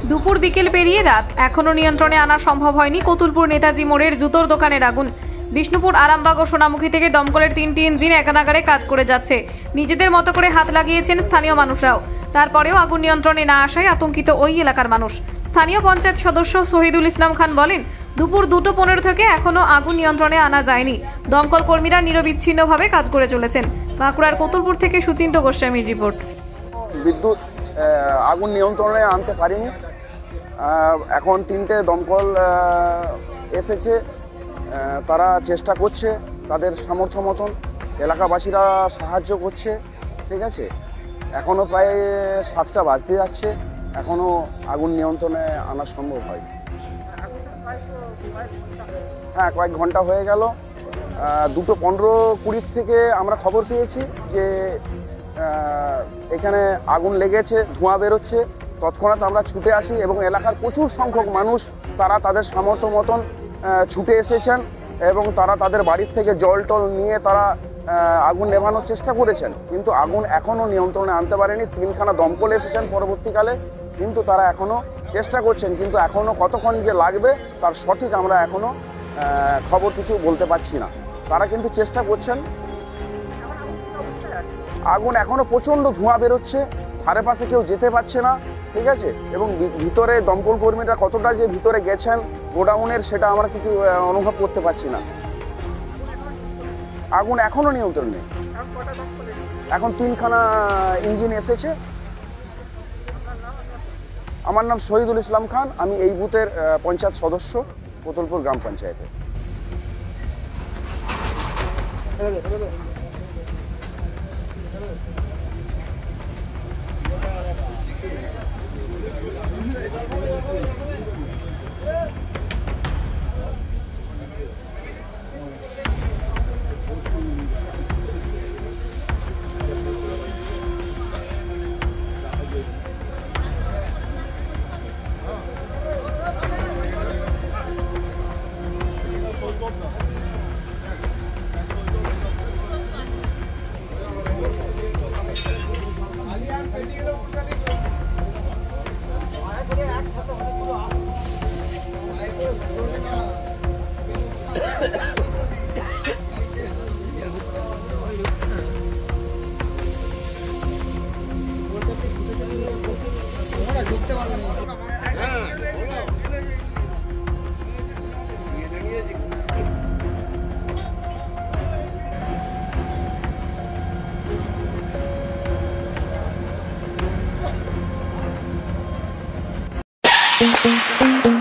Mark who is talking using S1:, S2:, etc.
S1: দুপুর বিকেল পেরিয়ে রাত, এখনো নিয়ন্ত্রণে আনা সম্ভব হয়নি কতুলপুর নেতাজি মোড়ের জুতোর দোকানের আগুন। বিষ্ণুপুর, আরামবাগ ও সোনামুখী থেকে দমকলের 3টি ইঞ্জিন একানাগারে কাজ করে যাচ্ছে। নিজেদের মতো করে হাত লাগিয়েছেন স্থানীয় মানুষরাও। তারপরেও আগুন নিয়ন্ত্রণে না আসায় আতঙ্কিত ওই এলাকার মানুষ। স্থানীয় পঞ্চায়েত সদস্য শহীদুল ইসলাম খান বলেন, দুপুর 2:15 থেকে এখনো আগুন নিয়ন্ত্রণে আনা যায়নি। দমকল কর্মীরা নিরবিচ্ছিন্নভাবে কাজ করে চলেছেন। বাঁকুড়ার কতুলপুর থেকে সুচিন্ত গোস্বামীর রিপোর্ট।
S2: বিদ্যুৎ আগুন নিয়ন্ত্রণে আনতে পারিনি। এখন 3টে দমকল এসেছে, তারা চেষ্টা করছে তাদের সামর্থ্য মতন, এলাকাবাসীরা সাহায্য করছে। ঠিক আছে, এখনও প্রায় 7টা বাজতে যাচ্ছে, এখনও আগুন নিয়ন্ত্রণে আনা সম্ভব হয়। হ্যাঁ, কয়েক ঘন্টা হয়ে গেল। 2:15-20 থেকে আমরা খবর পেয়েছি যে এখানে আগুন লেগেছে, ধোঁয়া বেরোচ্ছে। তৎক্ষণাৎ আমরা ছুটে আসি এবং এলাকার প্রচুর সংখ্যক মানুষ তারা তাদের সামর্থ্য মতন ছুটে এসেছেন এবং তারা তাদের বাড়ির থেকে জল টল নিয়ে তারা আগুন নেভানোর চেষ্টা করেছেন, কিন্তু আগুন এখনও নিয়ন্ত্রণে আনতে পারেনি। 3খানা দমকল এসেছেন পরবর্তীকালে, কিন্তু তারা এখনও চেষ্টা করছেন, কিন্তু এখনও কতক্ষণ যে লাগবে তার সঠিক আমরা এখনও খবর কিছু বলতে পারছি না। তারা কিন্তু চেষ্টা করছেন। আগুন এখনও প্রচণ্ড ধোঁয়া বেরোচ্ছে, ধারে পাশে কেউ যেতে পারছে না। ঠিক আছে, এবং ভিতরে দমকল কর্মীরা কতটা যে ভিতরে গেছেন গোডাউনের, সেটা আমরা কিছু অনুভব করতে পারছি না। আগুন এখনও নিয়ন্ত্রণ নেই। এখন 3খানা ইঞ্জিন এসেছে। আমার নাম শহীদুল ইসলাম খান, আমি এই বুথের পঞ্চায়েত সদস্য, কতুলপুর গ্রাম পঞ্চায়েতে।
S3: Thank you.